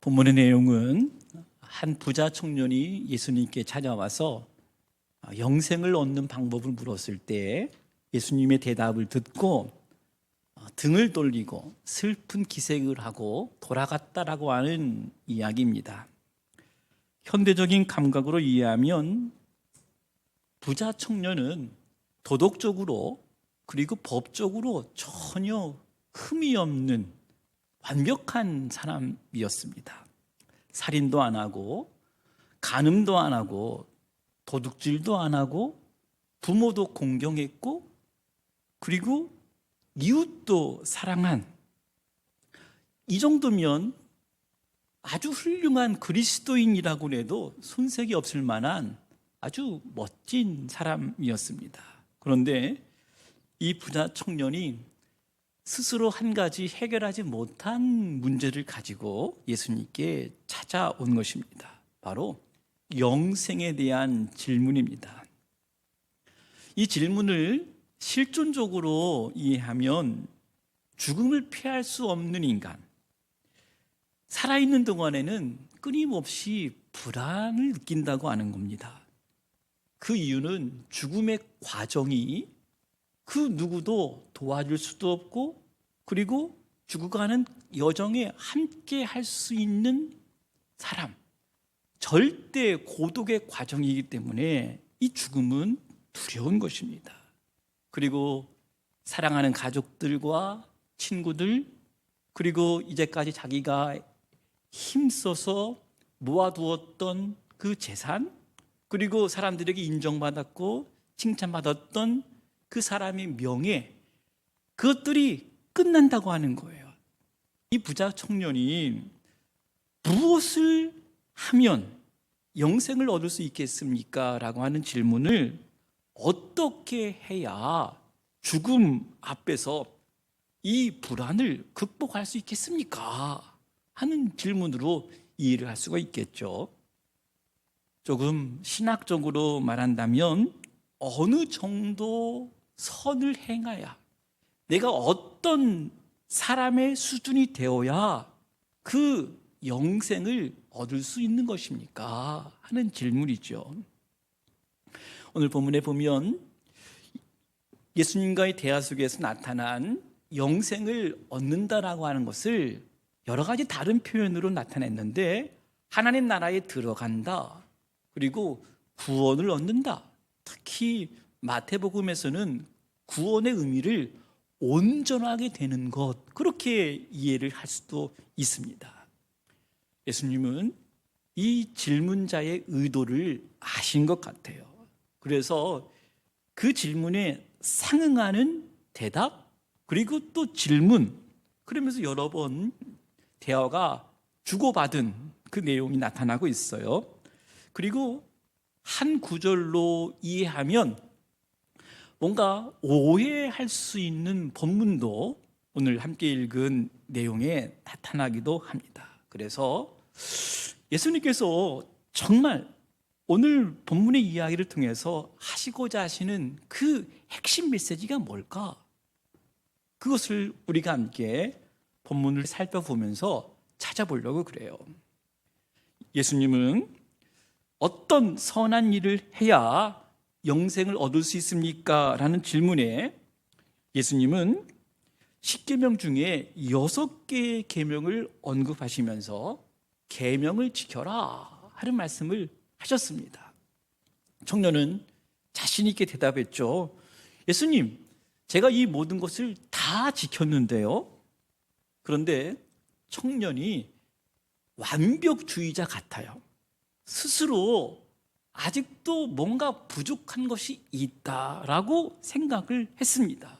본문의 내용은 한 부자 청년이 예수님께 찾아와서 영생을 얻는 방법을 물었을 때 예수님의 대답을 듣고 등을 돌리고 슬픈 기색을 하고 돌아갔다라고 하는 이야기입니다. 현대적인 감각으로 이해하면 부자 청년은 도덕적으로 그리고 법적으로 전혀 흠이 없는 완벽한 사람이었습니다. 살인도 안 하고 간음도 안 하고 도둑질도 안 하고 부모도 공경했고 그리고 이웃도 사랑한, 이 정도면 아주 훌륭한 그리스도인이라고 해도 손색이 없을 만한 아주 멋진 사람이었습니다. 그런데 이 부자 청년이 스스로 한 가지 해결하지 못한 문제를 가지고 예수님께 찾아온 것입니다. 바로 영생에 대한 질문입니다. 이 질문을 실존적으로 이해하면 죽음을 피할 수 없는 인간, 살아있는 동안에는 끊임없이 불안을 느낀다고 하는 겁니다. 그 이유는 죽음의 과정이 그 누구도 도와줄 수도 없고 그리고 죽어가는 여정에 함께 할 수 있는 사람, 절대 고독의 과정이기 때문에 이 죽음은 두려운 것입니다. 그리고 사랑하는 가족들과 친구들, 그리고 이제까지 자기가 힘써서 모아두었던 그 재산, 그리고 사람들에게 인정받았고 칭찬받았던 그 사람의 명예, 그것들이 끝난다고 하는 거예요. 이 부자 청년이 무엇을 하면 영생을 얻을 수 있겠습니까? 라고 하는 질문을 어떻게 해야 죽음 앞에서 이 불안을 극복할 수 있겠습니까? 하는 질문으로 이해를 할 수가 있겠죠. 조금 신학적으로 말한다면 어느 정도 선을 행해야, 내가 어떤 사람의 수준이 되어야 그 영생을 얻을 수 있는 것입니까? 하는 질문이죠. 오늘 본문에 보면 예수님과의 대화 속에서 나타난 영생을 얻는다라고 하는 것을 여러 가지 다른 표현으로 나타냈는데, 하나님 나라에 들어간다, 그리고 구원을 얻는다. 특히 마태복음에서는 구원의 의미를 온전하게 되는 것, 그렇게 이해를 할 수도 있습니다. 예수님은 이 질문자의 의도를 아신 것 같아요. 그래서 그 질문에 상응하는 대답, 그리고 또 질문, 그러면서 여러 번 대화가 주고받은 그 내용이 나타나고 있어요. 그리고 한 구절로 이해하면 뭔가 오해할 수 있는 본문도 오늘 함께 읽은 내용에 나타나기도 합니다. 그래서 예수님께서 정말 오늘 본문의 이야기를 통해서 하시고자 하시는 그 핵심 메시지가 뭘까? 그것을 우리가 함께 본문을 살펴보면서 찾아보려고 그래요. 예수님은 어떤 선한 일을 해야 영생을 얻을 수 있습니까? 라는 질문에 예수님은 10계명 중에 6개의 계명을 언급하시면서 계명을 지켜라 하는 말씀을 하셨습니다. 청년은 자신 있게 대답했죠. 예수님, 제가 이 모든 것을 다 지켰는데요. 그런데 청년이 완벽주의자 같아요. 스스로 아직도 뭔가 부족한 것이 있다라고 생각을 했습니다.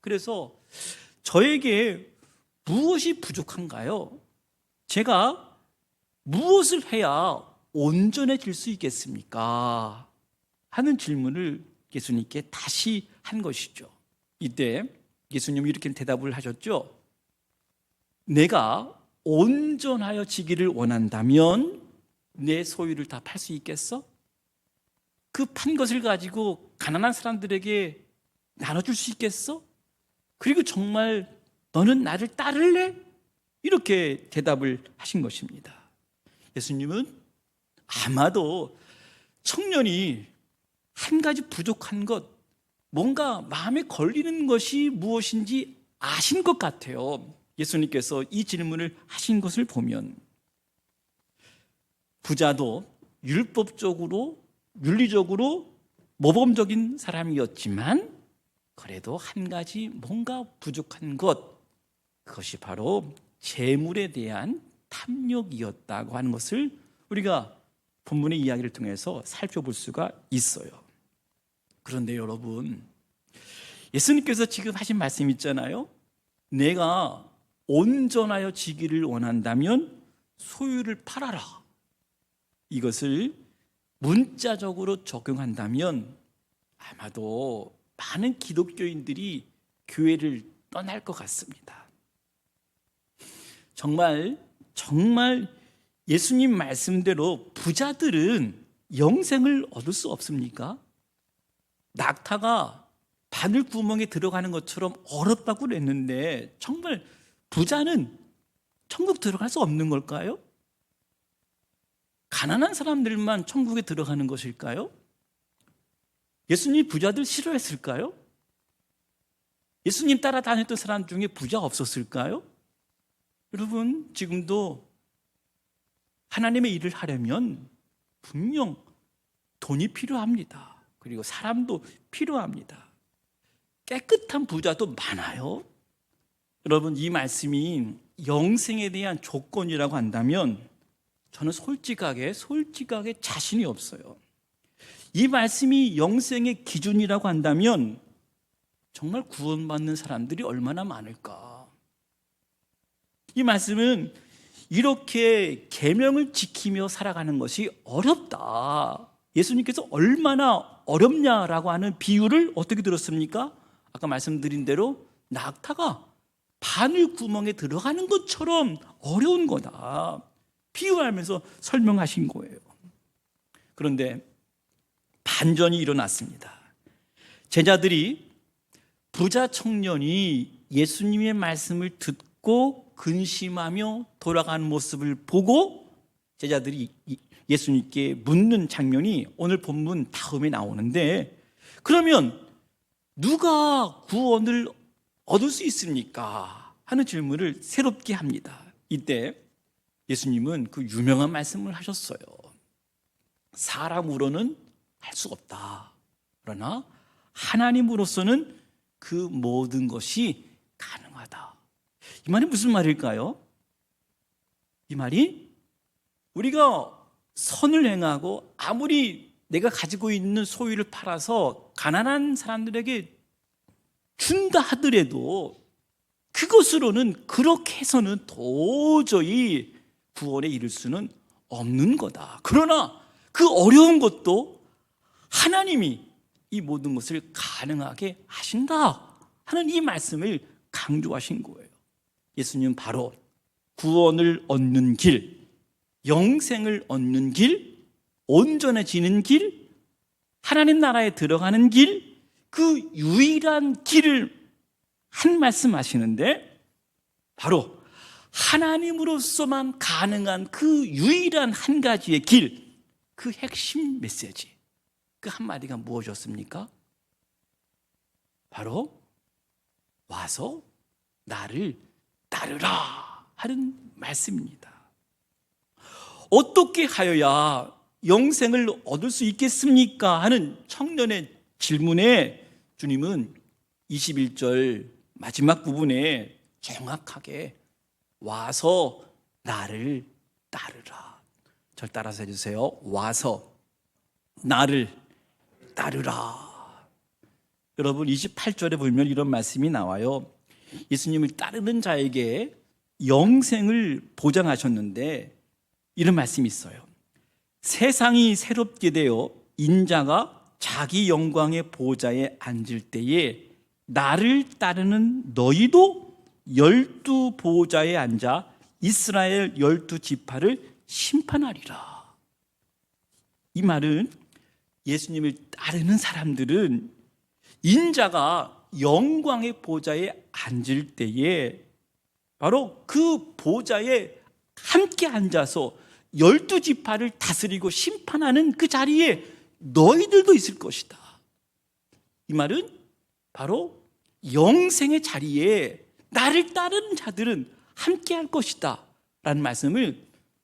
그래서 저에게 무엇이 부족한가요? 제가 무엇을 해야 온전해질 수 있겠습니까? 하는 질문을 예수님께 다시 한 것이죠. 이때 예수님이 이렇게 대답을 하셨죠. 내가 온전하여지기를 원한다면 내 소유를 다 팔 수 있겠어? 그 판 것을 가지고 가난한 사람들에게 나눠줄 수 있겠어? 그리고 정말 너는 나를 따를래? 이렇게 대답을 하신 것입니다. 예수님은 아마도 청년이 한 가지 부족한 것, 뭔가 마음에 걸리는 것이 무엇인지 아신 것 같아요. 예수님께서 이 질문을 하신 것을 보면 부자도 율법적으로, 윤리적으로 모범적인 사람이었지만 그래도 한 가지 뭔가 부족한 것, 그것이 바로 재물에 대한 탐욕이었다고 하는 것을 우리가 본문의 이야기를 통해서 살펴볼 수가 있어요. 그런데 여러분, 예수님께서 지금 하신 말씀 있잖아요. 내가 온전하여 지기를 원한다면 소유를 팔아라. 이것을 문자적으로 적용한다면 아마도 많은 기독교인들이 교회를 떠날 것 같습니다. 정말 예수님 말씀대로 부자들은 영생을 얻을 수 없습니까? 낙타가 바늘 구멍에 들어가는 것처럼 어렵다고 그랬는데 정말 부자는 천국 들어갈 수 없는 걸까요? 가난한 사람들만 천국에 들어가는 것일까요? 예수님 부자들 싫어했을까요? 예수님 따라다녔던 사람 중에 부자 없었을까요? 여러분, 지금도 하나님의 일을 하려면 분명 돈이 필요합니다. 그리고 사람도 필요합니다. 깨끗한 부자도 많아요. 여러분, 이 말씀이 영생에 대한 조건이라고 한다면 저는 솔직하게 자신이 없어요. 이 말씀이 영생의 기준이라고 한다면 정말 구원받는 사람들이 얼마나 많을까? 이 말씀은 이렇게 계명을 지키며 살아가는 것이 어렵다. 예수님께서 얼마나 어렵냐라고 하는 비유를 어떻게 들었습니까? 아까 말씀드린 대로 낙타가 바늘 구멍에 들어가는 것처럼 어려운 거다. 비유하면서 설명하신 거예요. 그런데 반전이 일어났습니다. 제자들이 부자 청년이 예수님의 말씀을 듣고 근심하며 돌아가는 모습을 보고 제자들이 예수님께 묻는 장면이 오늘 본문 다음에 나오는데, 그러면 누가 구원을 얻을 수 있습니까? 하는 질문을 새롭게 합니다. 이때 예수님은 그 유명한 말씀을 하셨어요. 사람으로는 할 수 없다. 그러나 하나님으로서는 그 모든 것이 가능하다. 이 말이 무슨 말일까요? 이 말이 우리가 선을 행하고 아무리 내가 가지고 있는 소유를 팔아서 가난한 사람들에게 준다 하더라도 그것으로는, 그렇게 해서는 도저히 구원에 이를 수는 없는 거다. 그러나 그 어려운 것도 하나님이 이 모든 것을 가능하게 하신다 하는 이 말씀을 강조하신 거예요. 예수님은 바로 구원을 얻는 길, 영생을 얻는 길, 온전해지는 길, 하나님 나라에 들어가는 길, 그 유일한 길을 한 말씀 하시는데, 바로 하나님으로서만 가능한 그 유일한 한 가지의 길, 그 핵심 메시지, 그 한마디가 무엇이었습니까? 바로 와서 나를 따르라 하는 말씀입니다. 어떻게 하여야 영생을 얻을 수 있겠습니까? 하는 청년의 질문에 주님은 21절 마지막 부분에 정확하게 와서 나를 따르라. 절 따라서 해주세요. 와서 나를 따르라. 여러분, 28절에 보면 이런 말씀이 나와요. 예수님을 따르는 자에게 영생을 보장하셨는데 이런 말씀이 있어요. 세상이 새롭게 되어 인자가 자기 영광의 보좌에 앉을 때에 나를 따르는 너희도 12 보좌에 앉아 이스라엘 12 지파를 심판하리라. 이 말은 예수님을 따르는 사람들은 인자가 영광의 보좌에 앉을 때에 바로 그 보좌에 함께 앉아서 12지파를 다스리고 심판하는 그 자리에 너희들도 있을 것이다. 이 말은 바로 영생의 자리에 나를 따르는 자들은 함께 할 것이다 라는 말씀을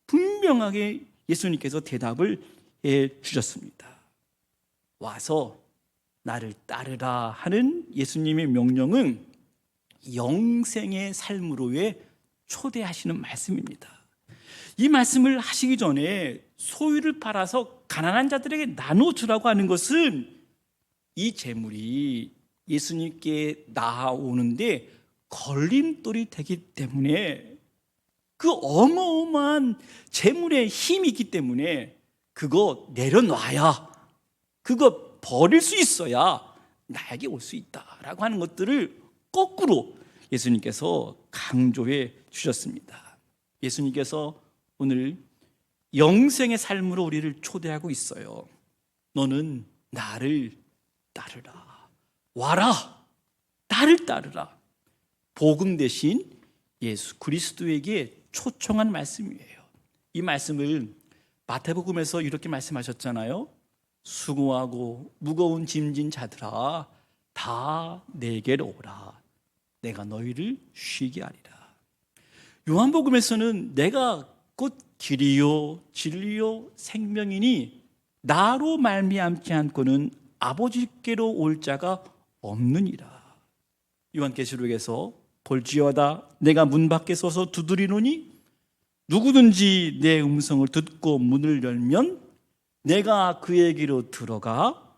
분명하게 예수님께서 대답을 해 주셨습니다. 와서 나를 따르라 하는 예수님의 명령은 영생의 삶으로의 초대하시는 말씀입니다. 이 말씀을 하시기 전에 소유를 팔아서 가난한 자들에게 나눠주라고 하는 것은 이 재물이 예수님께 나아오는데 걸림돌이 되기 때문에, 그 어마어마한 재물의 힘이 있기 때문에 그거 내려놔야, 그거 버릴 수 있어야 나에게 올 수 있다라고 하는 것들을 거꾸로 예수님께서 강조해 주셨습니다. 예수님께서 오늘 영생의 삶으로 우리를 초대하고 있어요. 너는 나를 따르라. 와라. 나를 따르라. 복음 대신 예수 그리스도에게 초청한 말씀이에요. 이 말씀을 마태복음에서 이렇게 말씀하셨잖아요. 수고하고 무거운 짐진 자들아 다 내게로 오라. 내가 너희를 쉬게 하리라. 요한복음에서는 내가 곧 길이요 진리요 생명이니 나로 말미암지 않고는 아버지께로 올 자가 없느니라. 요한계시록에서 볼지어다 내가 문 밖에 서서 두드리노니 누구든지 내 음성을 듣고 문을 열면 내가 그에게로 들어가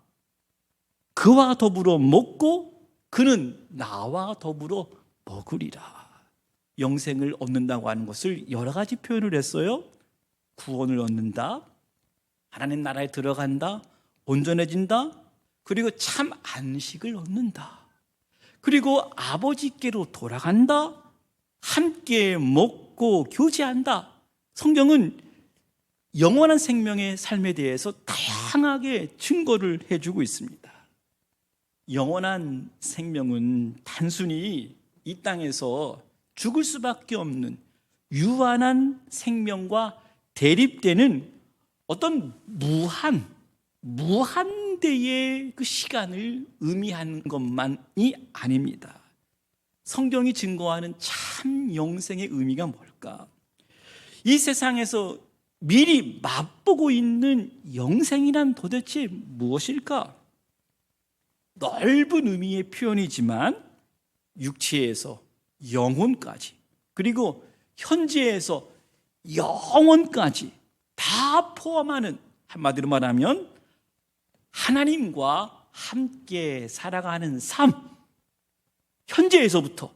그와 더불어 먹고 그는 나와 더불어 먹으리라. 영생을 얻는다고 하는 것을 여러 가지 표현을 했어요. 구원을 얻는다, 하나님 나라에 들어간다, 온전해진다, 그리고 참 안식을 얻는다, 그리고 아버지께로 돌아간다, 함께 먹고 교제한다. 성경은 영원한 생명의 삶에 대해서 다양하게 증거를 해주고 있습니다. 영원한 생명은 단순히 이 땅에서 죽을 수밖에 없는 유한한 생명과 대립되는 어떤 무한대의 그 시간을 의미하는 것만이 아닙니다. 성경이 증거하는 참 영생의 의미가 뭘까? 이 세상에서 미리 맛보고 있는 영생이란 도대체 무엇일까? 넓은 의미의 표현이지만 육체에서 영혼까지, 그리고 현재에서 영원까지 다 포함하는, 한마디로 말하면 하나님과 함께 살아가는 삶, 현재에서부터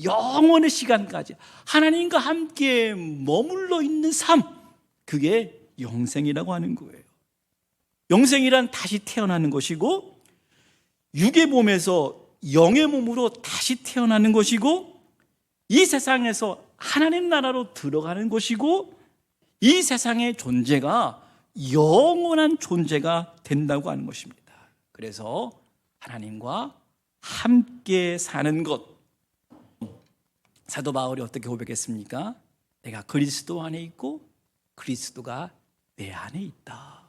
영원의 시간까지 하나님과 함께 머물러 있는 삶, 그게 영생이라고 하는 거예요. 영생이란 다시 태어나는 것이고, 육의 몸에서 영의 몸으로 다시 태어나는 것이고, 이 세상에서 하나님 나라로 들어가는 것이고, 이 세상의 존재가 영원한 존재가 된다고 하는 것입니다. 그래서 하나님과 함께 사는 것, 사도 바울이 어떻게 고백했습니까? 내가 그리스도 안에 있고 그리스도가 내 안에 있다.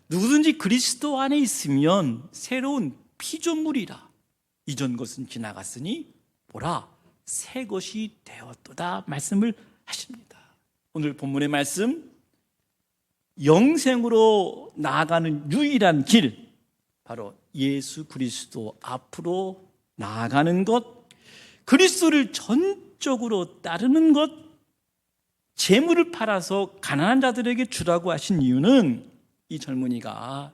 누구든지 그리스도 안에 있으면 새로운 피조물이라. 이전 것은 지나갔으니 보라 새 것이 되었도다 말씀을 하십니다. 오늘 본문의 말씀, 영생으로 나아가는 유일한 길, 바로 예수 그리스도 앞으로 나아가는 것, 그리스도를 전적으로 따르는 것, 재물을 팔아서 가난한 자들에게 주라고 하신 이유는 이 젊은이가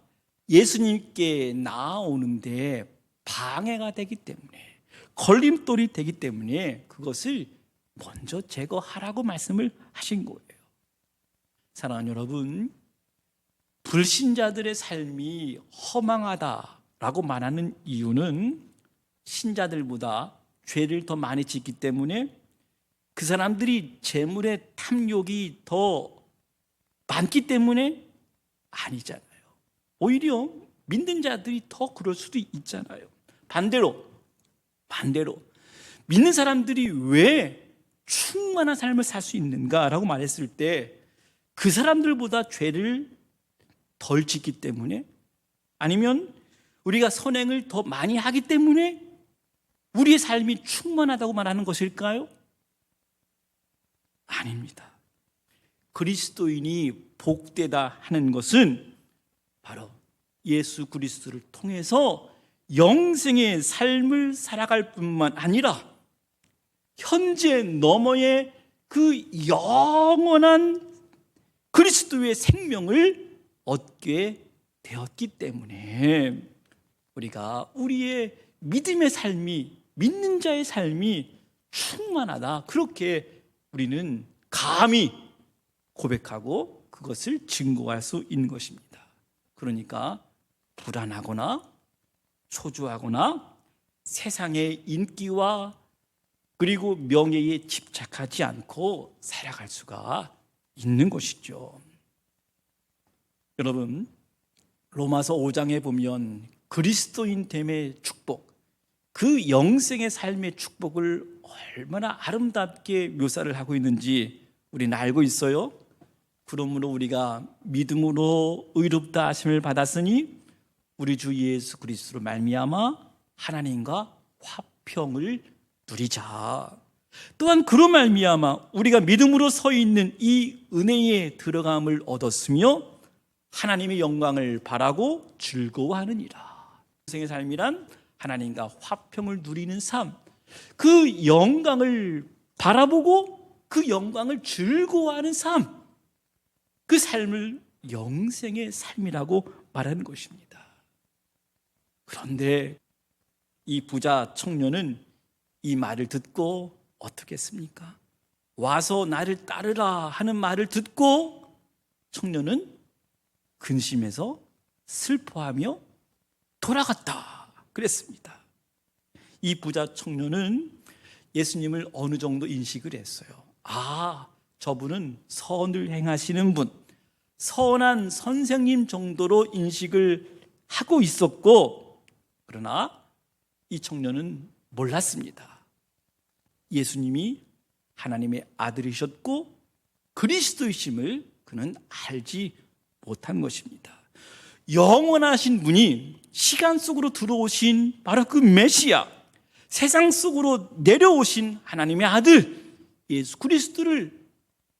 예수님께 나아오는데 방해가 되기 때문에, 걸림돌이 되기 때문에 그것을 먼저 제거하라고 말씀을 하신 거예요. 사랑하는 여러분, 불신자들의 삶이 허망하다라고 말하는 이유는 신자들보다 죄를 더 많이 짓기 때문에 그 사람들이 재물의 탐욕이 더 많기 때문에 아니잖아요. 오히려 믿는 자들이 더 그럴 수도 있잖아요. 반대로 믿는 사람들이 왜 충만한 삶을 살 수 있는가라고 말했을 때 그 사람들보다 죄를 덜 짓기 때문에, 아니면 우리가 선행을 더 많이 하기 때문에 우리의 삶이 충만하다고 말하는 것일까요? 아닙니다. 그리스도인이 복되다 하는 것은 바로 예수 그리스도를 통해서 영생의 삶을 살아갈 뿐만 아니라 현재 너머의 그 영원한 그리스도의 생명을 얻게 되었기 때문에 우리가 우리의 믿음의 삶이, 믿는 자의 삶이 충만하다, 그렇게 우리는 감히 고백하고 그것을 증거할 수 있는 것입니다. 그러니까 불안하거나 초조하거나 세상의 인기와 그리고 명예에 집착하지 않고 살아갈 수가 있는 것이죠. 여러분, 로마서 5장에 보면 그리스도인 됨의 축복, 그 영생의 삶의 축복을 얼마나 아름답게 묘사를 하고 있는지 우리는 알고 있어요. 그러므로 우리가 믿음으로 의롭다 하심을 받았으니 우리 주 예수 그리스도로 말미암아 하나님과 화평을 누리자. 또한 그로 말미암아 우리가 믿음으로 서 있는 이 은혜에 들어감을 얻었으며 하나님의 영광을 바라고 즐거워하느니라. 인생의 삶이란 하나님과 화평을 누리는 삶, 그 영광을 바라보고 그 영광을 즐거워하는 삶, 그 삶을 영생의 삶이라고 말하는 것입니다. 그런데 이 부자 청년은 이 말을 듣고 어떻게 했습니까? 와서 나를 따르라 하는 말을 듣고 청년은 근심해서 슬퍼하며 돌아갔다 그랬습니다. 이 부자 청년은 예수님을 어느 정도 인식을 했어요. 아, 저분은 선을 행하시는 분, 선한 선생님 정도로 인식을 하고 있었고, 그러나 이 청년은 몰랐습니다. 예수님이 하나님의 아들이셨고 그리스도이심을 그는 알지 못한 것입니다. 영원하신 분이 시간 속으로 들어오신 바로 그 메시아, 세상 속으로 내려오신 하나님의 아들 예수 그리스도를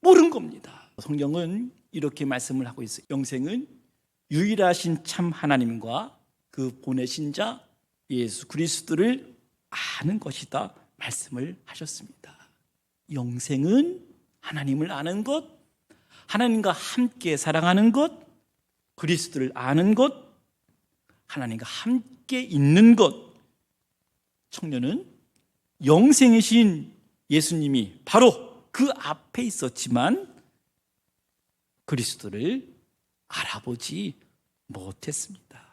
모른 겁니다. 성경은 이렇게 말씀을 하고 있어요. 영생은 유일하신 참 하나님과 그 보내신 자 예수 그리스도를 아는 것이다 말씀을 하셨습니다. 영생은 하나님을 아는 것, 하나님과 함께 사랑하는 것, 그리스도를 아는 것, 하나님과 함께 있는 것. 청년은 영생이신 예수님이 바로 그 앞에 있었지만 그리스도를 알아보지 못했습니다.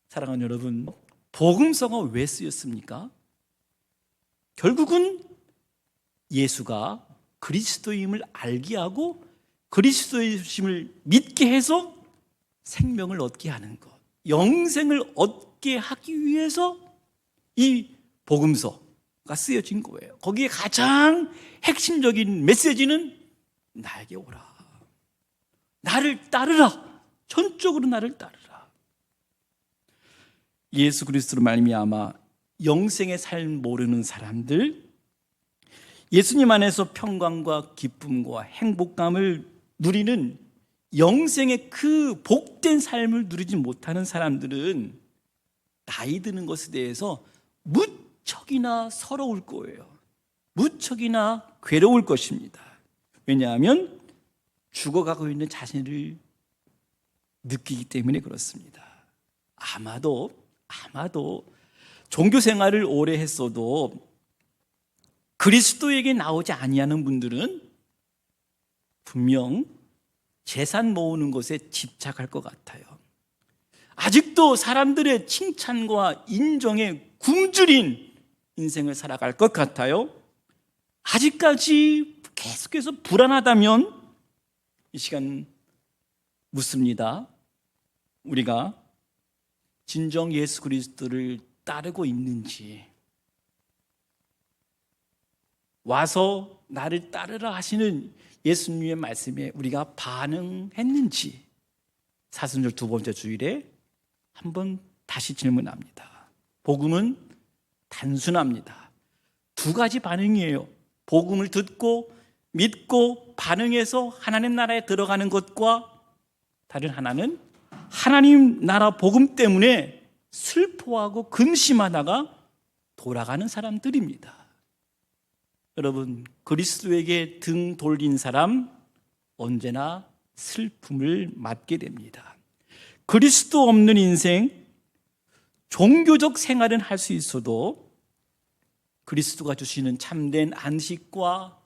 사랑하는 여러분, 복음서가 왜 쓰였습니까? 결국은 예수가 그리스도임을 알게 하고 그리스도이심을 믿게 해서 생명을 얻게 하는 것, 영생을 얻게 하기 위해서 이 복음서가 쓰여진 거예요. 거기에 가장 핵심적인 메시지는 나에게 오라, 나를 따르라, 전적으로 나를 따르라. 예수 그리스도로 말미암아 영생의 삶 모르는 사람들, 예수님 안에서 평강과 기쁨과 행복감을 누리는 영생의 그 복된 삶을 누리지 못하는 사람들은 나이 드는 것에 대해서 무척이나 서러울 거예요. 무척이나 괴로울 것입니다. 왜냐하면 죽어가고 있는 자신을 느끼기 때문에 그렇습니다. 아마도 종교 생활을 오래 했어도 그리스도에게 나오지 아니하는 분들은 분명 재산 모으는 것에 집착할 것 같아요. 아직도 사람들의 칭찬과 인정에 굶주린 인생을 살아갈 것 같아요. 아직까지 계속해서 불안하다면 이 시간 묻습니다. 우리가 진정 예수 그리스도를 따르고 있는지, 와서 나를 따르라 하시는 예수님의 말씀에 우리가 반응했는지 사순절 두 번째 주일에 한번 다시 질문합니다. 복음은 단순합니다. 두 가지 반응이에요. 복음을 듣고 믿고 반응해서 하나님 나라에 들어가는 것과 다른 하나는 하나님 나라 복음 때문에 슬퍼하고 근심하다가 돌아가는 사람들입니다. 여러분, 그리스도에게 등 돌린 사람 언제나 슬픔을 맞게 됩니다. 그리스도 없는 인생, 종교적 생활은 할 수 있어도 그리스도가 주시는 참된 안식과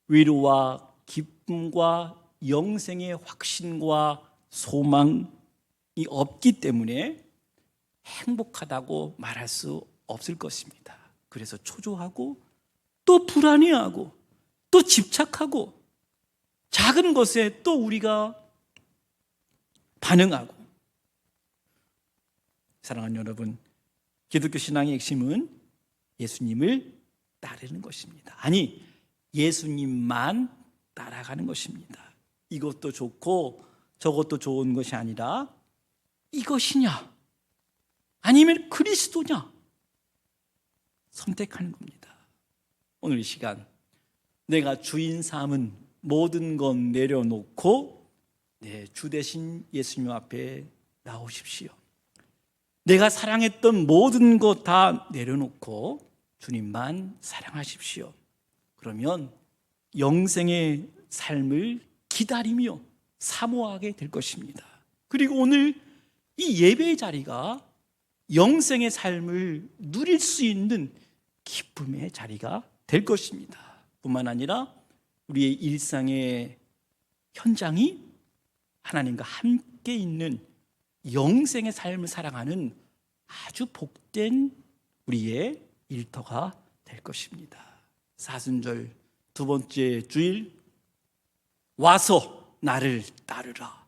위로와 기쁨과 영생의 확신과 소망이 없기 때문에 행복하다고 말할 수 없을 것입니다. 그래서 초조하고 또 불안해하고 또 집착하고 작은 것에 또 우리가 반응하고. 사랑하는 여러분, 기독교 신앙의 핵심은 예수님을 따르는 것입니다. 아니, 예수님만 따라가는 것입니다. 이것도 좋고 저것도 좋은 것이 아니라 이것이냐 아니면 그리스도냐 선택하는 겁니다. 오늘 이 시간 내가 주인 삼은 모든 것 내려놓고 내 주 대신 예수님 앞에 나오십시오. 내가 사랑했던 모든 것 다 내려놓고 주님만 사랑하십시오. 그러면 영생의 삶을 기다리며 사모하게 될 것입니다. 그리고 오늘 이 예배의 자리가 영생의 삶을 누릴 수 있는 기쁨의 자리가 될 것입니다. 뿐만 아니라 우리의 일상의 현장이 하나님과 함께 있는 영생의 삶을 살아가는 아주 복된 우리의 일터가 될 것입니다. 사순절 두 번째 주일, 와서 나를 따르라.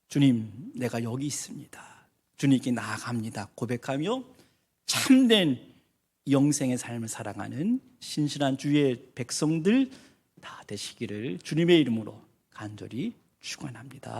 주님, 내가 여기 있습니다. 주님께 나아갑니다. 고백하며 참된 영생의 삶을 살아가는 신실한 주의 백성들 다 되시기를 주님의 이름으로 간절히 축원합니다.